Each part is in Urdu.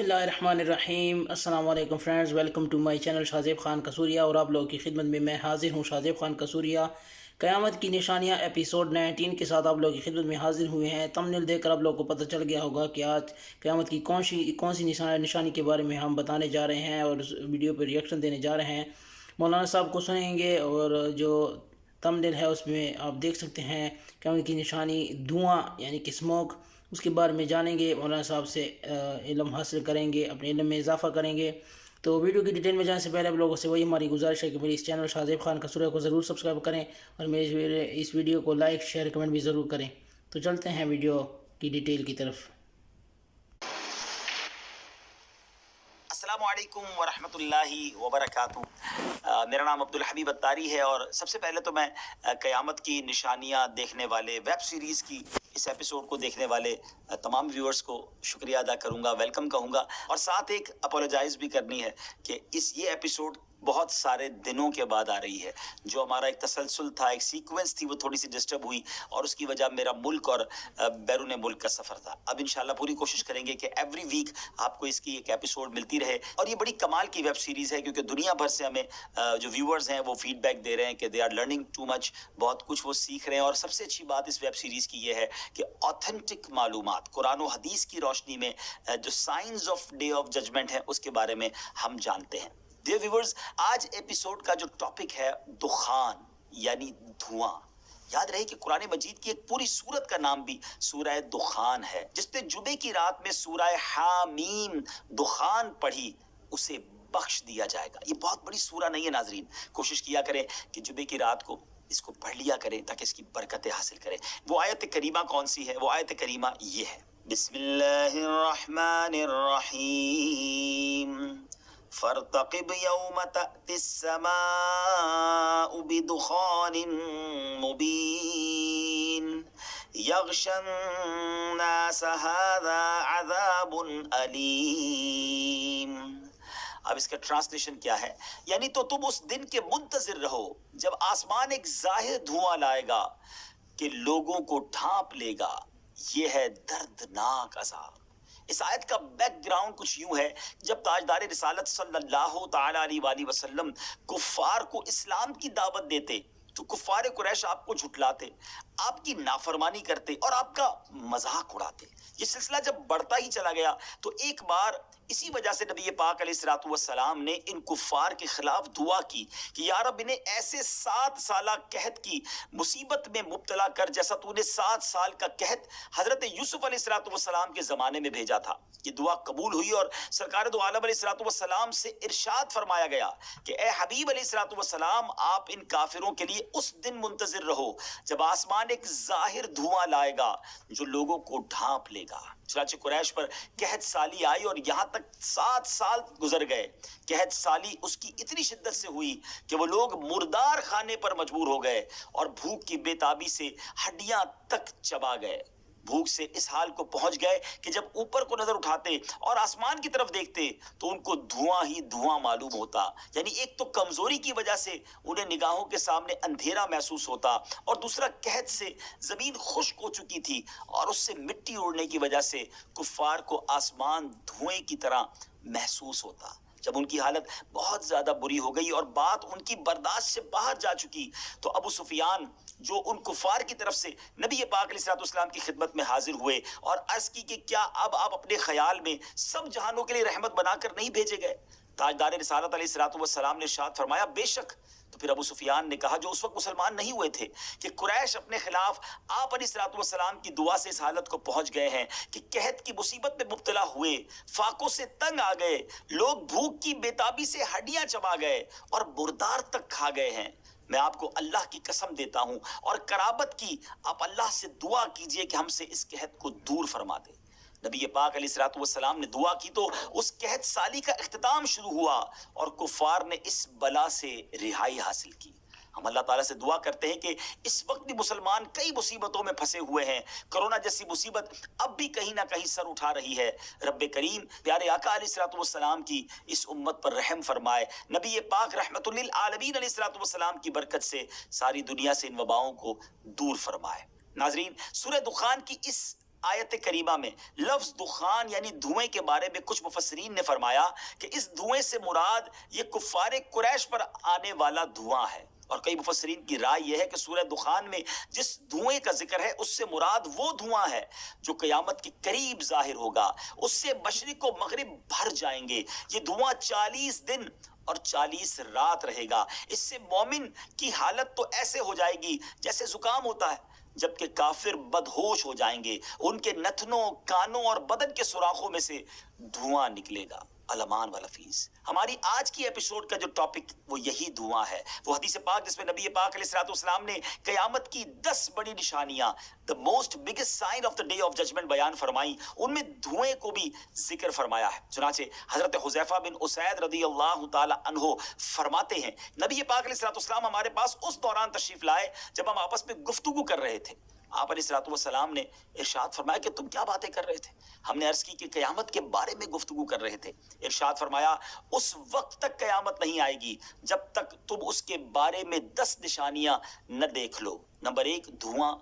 اللہ الرحمن الرحیم۔ السلام علیکم friends, welcome to my channel Shazeb Khan Kasuria, اور آپ لوگوں کی خدمت میں میں حاضر ہوں شاذیب خان قصوریہ۔ قیامت کی نشانیاں ایپیسوڈ 19 کے ساتھ آپ لوگوں کی خدمت میں حاضر ہوئے ہیں۔ تمبنیل دیکھ کر آپ لوگوں کو پتہ چل گیا ہوگا کہ آج قیامت کی کون سی نشانی کے بارے میں ہم بتانے جا رہے ہیں اور اس ویڈیو پہ ریئیکشن دینے جا رہے ہیں۔ مولانا صاحب کو سنیں گے، اور جو تمبنیل ہے اس میں آپ دیکھ سکتے ہیں قیامت کی نشانی دھواں یعنی کہ اسموک، اس کے بارے میں جانیں گے، مولانا صاحب سے علم حاصل کریں گے، اپنے علم میں اضافہ کریں گے۔ تو ویڈیو کی ڈیٹیل میں جانے سے پہلے آپ لوگوں سے وہی ہماری گزارش ہے کہ میری اس چینل شاذیب خان قصوریہ کو ضرور سبسکرائب کریں، اور میرے اس ویڈیو کو لائک شیئر کمنٹ بھی ضرور کریں۔ تو چلتے ہیں ویڈیو کی ڈیٹیل کی طرف۔ السلام علیکم ورحمۃ اللہ وبرکاتہ۔ میرا نام عبدالحبیب اتاری ہے، اور سب سے پہلے تو میں قیامت کی نشانیاں دیکھنے والے ویب سیریز کی اس ایپیسوڈ کو دیکھنے والے تمام ویورز کو شکریہ ادا کروں گا، ویلکم کہوں گا، اور ساتھ ایک اپولوجائز بھی کرنی ہے کہ یہ ایپیسوڈ بہت سارے دنوں کے بعد آ رہی ہے۔ جو ہمارا ایک تسلسل تھا، ایک سیکوینس تھی، وہ تھوڑی سی ڈسٹرب ہوئی، اور اس کی وجہ میرا ملک اور بیرون ملک کا سفر تھا۔ اب انشاءاللہ پوری کوشش کریں گے کہ ایوری ویک آپ کو اس کی ایک ایپیسوڈ ملتی رہے، اور یہ بڑی کمال کی ویب سیریز ہے کیونکہ دنیا بھر سے ہمیں جو ویورز ہیں وہ فیڈ بیک دے رہے ہیں کہ they are learning too much, بہت کچھ وہ سیکھ رہے ہیں۔ اور سب سے اچھی بات اس ویب سیریز کی یہ ہے کہ آتھینٹک معلومات قرآن و حدیث کی روشنی میں جو signs of day of judgment ہے اس کے بارے میں ہم جانتے ہیں۔ ڈیئر ویورز، آج ایپیسوڈ کا جو ٹاپک ہے دخان یعنی دھواں۔ یاد رہے کہ قرآن مجید کی ایک پوری سورت کا نام بھی سورہ دخان ہے۔ جس نے جمعے کی رات میں سورہ حامیم دخان پڑھی اسے بخش دیا جائے گا۔ یہ بہت بڑی سورہ نہیں ہے ناظرین، کوشش کیا کریں کہ جمعے کی رات کو اس کو پڑھ لیا کریں تاکہ اس کی برکتیں حاصل کریں۔ وہ آیت کریمہ کون سی ہے؟ وہ آیت کریمہ یہ ہے، بسم اللہ الرحمن الرحیم، فارتقب یوم تأتی السماء بدخان مبین یغشی الناس هذا عذاب علیم۔ اب اس کا ٹرانسلیشن کیا ہے؟ یعنی تو تم اس دن کے منتظر رہو جب آسمان ایک ظاہر دھواں لائے گا کہ لوگوں کو ڈھانپ لے گا، یہ ہے دردناک عذاب۔ اس آیت کا بیک گراؤنڈ کچھ یوں ہے، جب تاجدار رسالت صلی اللہ تعالی علیہ وآلہ وسلم کفار کو اسلام کی دعوت دیتے تو کفار قریش آپ کو جھٹلاتے، آپ کی نافرمانی کرتے اور آپ کا مذاق اڑاتے۔ یہ سلسلہ جب بڑھتا ہی چلا گیا تو ایک بار اسی وجہ سے نبی پاک علیہ الصلوۃ والسلام نے ان کفار کے خلاف دعا کی کہ یا رب انہیں ایسے 7 سالہ قحط کی مصیبت میں مبتلا کر جیسا تو نے 7 سال کا قحط حضرت یوسف علیہ الصلوۃ والسلام کے زمانے میں بھیجا تھا۔ یہ دعا قبول ہوئی، اور سرکار دو عالم علیہ الصلوۃ والسلام سے ارشاد فرمایا گیا کہ اے حبیب علیہ الصلوۃ والسلام، آپ ان کافروں کے لیے اس دن منتظر رہو جب آسمان ایک ظاہر دھواں لائے گا جو لوگوں کو ڈھانپ لے گا۔ چنانچہ قریش پر قحط سالی آئی اور یہاں تک 7 سال گزر گئے۔ قحط سالی اس کی اتنی شدت سے ہوئی کہ وہ لوگ مردار کھانے پر مجبور ہو گئے اور بھوک کی بے تابی سے ہڈیاں تک چبا گئے۔ بھوک سے اس حال کو پہنچ گئے کہ جب اوپر کو نظر اٹھاتے اور آسمان کی طرف دیکھتے تو ان کو دھواں ہی دھواں معلوم ہوتا۔ یعنی ایک تو کمزوری کی وجہ سے انہیں نگاہوں کے سامنے اندھیرا محسوس ہوتا، اور دوسرا قحط سے زمین خشک ہو چکی تھی، اور اس سے مٹی اڑنے کی وجہ سے کفار کو آسمان دھوئیں کی طرح محسوس ہوتا۔ جب ان کی حالت بہت زیادہ بری ہو گئی اور بات ان کی برداشت سے باہر جا چکی تو ابو سفیان جو ان کفار کی طرف سے نبی پاک علیہ الصلوۃ والسلام کی خدمت میں حاضر ہوئے اور عرض کی کہ کیا اب آپ اپنے خیال میں سب جہانوں کے لیے رحمت بنا کر نہیں بھیجے گئے؟ تاجدار رسالت علیہ الصلوۃ والسلام نے ارشاد فرمایا بے شک۔ تو پھر ابو سفیان نے کہا، جو اس وقت مسلمان نہیں ہوئے تھے، کہ قریش اپنے خلاف آپ علیہ الصلوۃ والسلام کی دعا سے اس حالت کو پہنچ گئے ہیں کہ قحط کی مصیبت میں مبتلا ہوئے، فاقوں سے تنگ آ گئے، لوگ بھوک کی بے تابی سے ہڈیاں چبا گئے اور مردار تک کھا گئے ہیں۔ میں آپ کو اللہ کی قسم دیتا ہوں اور قرابت کی، آپ اللہ سے دعا کیجئے کہ ہم سے اس قحط کو دور فرما دے۔ نبی پاک علیہ الصلوۃ والسلام نے دعا کی تو اس قحط سالی کا اختتام شروع ہوا اور کفار نے اس بلا سے رہائی حاصل کی۔ ہم اللہ تعالیٰ سے دعا کرتے ہیں کہ اس وقت بھی مسلمان کئی مصیبتوں میں پھنسے ہوئے ہیں، کرونا جیسی مصیبت اب بھی کہیں نہ کہیں سر اٹھا رہی ہے۔ رب کریم پیارے آقا علیہ الصلوۃ والسلام کی اس امت پر رحم فرمائے۔ نبی پاک رحمت للعالمین علیہ الصلوۃ والسلام کی برکت سے ساری دنیا سے ان وباؤں کو دور فرمائے۔ ناظرین، سورہ دخان کی اس آیت کریمہ میں لفظ دخان یعنی دھوئیں کے بارے میں کچھ مفسرین نے فرمایا کہ اس دھوئیں سے مراد یہ کفار قریش پر آنے والا دھواں ہے، اور کئی مفسرین کی رائے یہ ہے کہ سورہ دخان میں جس دھوئیں کا ذکر ہے اس سے مراد وہ دھواں ہے جو قیامت کے قریب ظاہر ہوگا، اس سے مشرق و مغرب بھر جائیں گے۔ یہ دھواں 40 دن اور 40 رات رہے گا۔ اس سے مومن کی حالت تو ایسے ہو جائے گی جیسے زکام ہوتا ہے، جبکہ کافر بدہوش ہو جائیں گے، ان کے نتنوں، کانوں اور بدن کے سوراخوں میں سے دھواں نکلے گا۔ علمان والحفیظ، ہماری آج کی ایپیسوڈ کا جو ٹاپک وہ یہی دھواں ہے، وہ حدیث پاک جس میں نبی پاک علیہ الصلوۃ والسلام نے قیامت کی 10 بڑی نشانیاں، the most biggest sign of the day of judgment بیان فرمائی، ان میں دھوئیں کو بھی ذکر فرمایا ہے۔ چنانچہ حضرت حذیفہ بن اسید رضی اللہ تعالی عنہ فرماتے ہیں نبی پاک علیہ الصلوۃ والسلام ہمارے پاس اس دوران تشریف لائے جب ہم آپس میں گفتگو کر رہے تھے۔ آپ علیہ الصلوۃ والسلام نے ارشاد فرمایا کہ تم کیا باتیں کر رہے تھے؟ ہم نے عرض کی کہ قیامت کے بارے میں گفتگو کر رہے تھے۔ ارشاد فرمایا اس وقت تک قیامت نہیں آئے گی جب تک تم اس کے بارے میں 10 نشانیاں نہ دیکھ لو۔ نمبر 1 دھواں،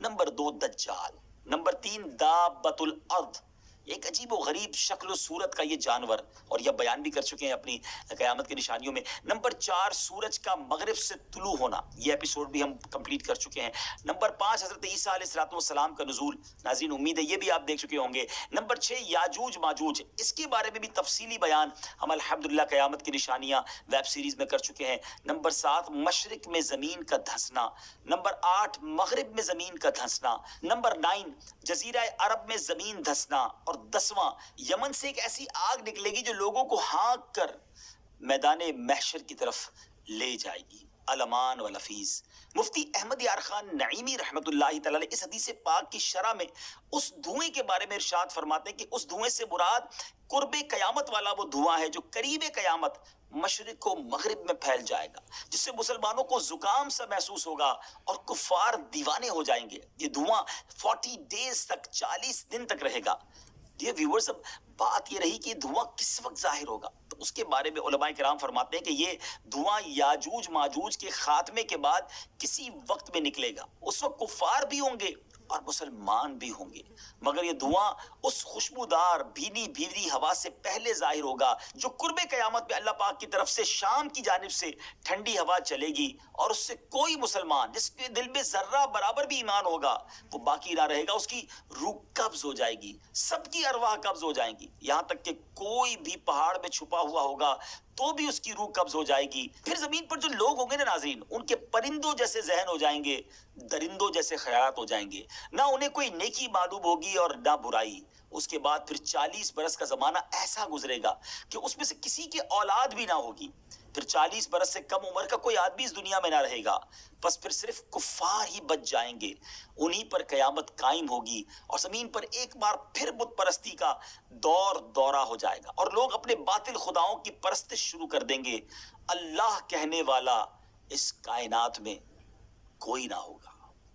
نمبر 2 دجال، نمبر 3 دابۃ الارض، ایک عجیب و غریب شکل و صورت کا یہ جانور، اور یہ بیان بھی کر چکے ہیں اپنی قیامت کی نشانیوں میں۔ نمبر 4 سورج کا مغرب سے طلوع ہونا، یہ ایپیسوڈ بھی ہم کمپلیٹ کر چکے ہیں۔ نمبر 5 حضرت عیسیٰ علیہ السلام کا نزول، ناظرین امید ہے یہ بھی آپ دیکھ چکے ہوں گے۔ نمبر 6 یاجوج ماجوج، اس کے بارے میں بھی تفصیلی بیان ہم الحمدللہ قیامت کی نشانیاں ویب سیریز میں کر چکے ہیں۔ نمبر 7 مشرق میں زمین کا دھنسنا، نمبر 8 مغرب میں زمین کا دھنسنا، نمبر 9 جزیرہ عرب میں زمین دھنسنا، اور 10واں یمن سے ایک ایسی آگ نکلے گی جو لوگوں کو ہانک کر میدان محشر کی طرف لے جائے گی۔ علمان والحفیظ، مفتی احمد یار خان نعیمی رحمت اللہ تعالی علیہ اس حدیث پاک کی شرح میں اس دھوئیں کے بارے میں ارشاد فرماتے ہیں کہ اس دھوئیں سے مراد قرب قیامت والا وہ دھواں ہے جو قریب قیامت مشرق و مغرب میں پھیل جائے گا، جس سے مسلمانوں کو زکام سا محسوس ہوگا اور کفار دیوانے ہو جائیں گے۔ یہ دھواں 40 ڈیز تک، 40 دن تک رہے گا۔ یہ ویورز، اب بات یہ رہی کہ یہ دھواں کس وقت ظاہر ہوگا، تو اس کے بارے میں علماء کرام فرماتے ہیں کہ یہ دھواں یاجوج ماجوج کے خاتمے کے بعد کسی وقت میں نکلے گا۔ اس وقت کفار بھی ہوں گے اور مسلمان بھی ہوں گے، مگر یہ دھواں اس خوشبودار بھینی بھیری ہوا سے پہلے ظاہر ہوگا جو قرب قیامت میں اللہ پاک کی طرف سے شام کی جانب سے ٹھنڈی ہوا چلے گی، اور اس سے کوئی مسلمان جس کے دل میں ذرہ برابر بھی ایمان ہوگا وہ باقی نہ رہے گا، اس کی روح قبض ہو جائے گی، سب کی ارواح قبض ہو جائیں گی، یہاں تک کہ کوئی بھی پہاڑ میں چھپا ہوا ہوگا تو بھی اس کی روح قبض ہو جائے گی۔ پھر زمین پر جو لوگ ہوں گے نا ناظرین، ان کے پرندوں جیسے ذہن ہو جائیں گے، درندوں جیسے خیالات ہو جائیں گے، نہ انہیں کوئی نیکی معلوم ہوگی اور نہ برائی۔ اس کے بعد پھر 40 برس کا زمانہ ایسا گزرے گا کہ اس میں سے کسی کے اولاد بھی نہ ہوگی، پھر 40 برس سے کم عمر کا کوئی آدمی اس دنیا میں نہ رہے گا، بس پھر صرف کفار ہی بچ جائیں گے، انہی پر قیامت قائم ہوگی، اور زمین پر ایک بار پھر بت پرستی کا دورہ ہو جائے گا، اور لوگ اپنے باطل خداؤں کی پرستش شروع کر دیں گے۔ اللہ کہنے والا اس کائنات میں کوئی نہ ہوگا۔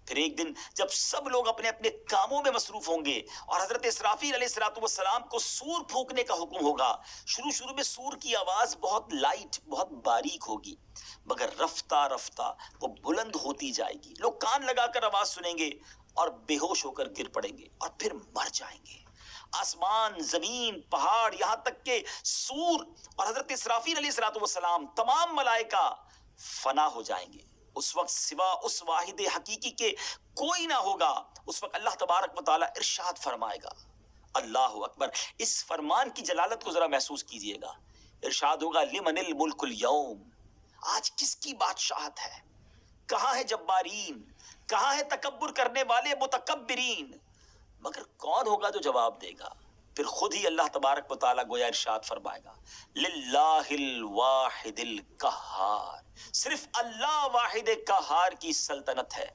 پھر ایک دن جب سب لوگ اپنے اپنے کاموں میں مصروف ہوں گے اور حضرت اسرافیل علیہ السلام کو سور پھونکنے کا حکم ہوگا، شروع میں سور کی آواز بہت لائٹ، بہت باریک ہوگی، مگر رفتہ رفتہ وہ بلند ہوتی جائے گی، لوگ کان لگا کر آواز سنیں گے اور بے ہوش ہو کر گر پڑیں گے اور پھر مر جائیں گے۔ آسمان، زمین، پہاڑ، یہاں تک کہ سور اور حضرت اسرافیل علیہ السلام، تمام ملائکہ فنا ہو جائیں گے۔ اس وقت سوا اس واحد حقیقی کے کوئی نہ ہوگا۔ اس وقت اللہ تبارک و تعالی ارشاد فرمائے گا، اللہ اکبر، اس فرمان کی جلالت کو ذرا محسوس کیجئے گا۔ ارشاد ہوگا لمن الملک اليوم، آج کس کی بادشاہت ہے؟ کہاں ہے جبارین؟ کہاں ہے تکبر کرنے والے متکبرین؟ مگر کون ہوگا جو جواب دے گا؟ پھر خود ہی اللہ تبارک و تعالیٰ گویا ارشاد فرمائے گا للہ الواحد القہار، صرف اللہ واحد قہار کی سلطنت ہے۔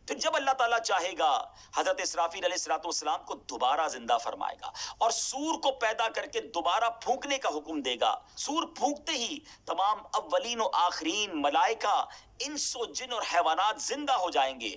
پھر جب اللہ تعالیٰ چاہے گا حضرت اسرافیل علیہ السلام کو دوبارہ زندہ فرمائے گا اور سور کو پیدا کر کے دوبارہ پھونکنے کا حکم دے گا۔ سور پھونکتے ہی تمام اولین و آخرین، ملائکہ، انس و جن اور حیوانات زندہ ہو جائیں گے۔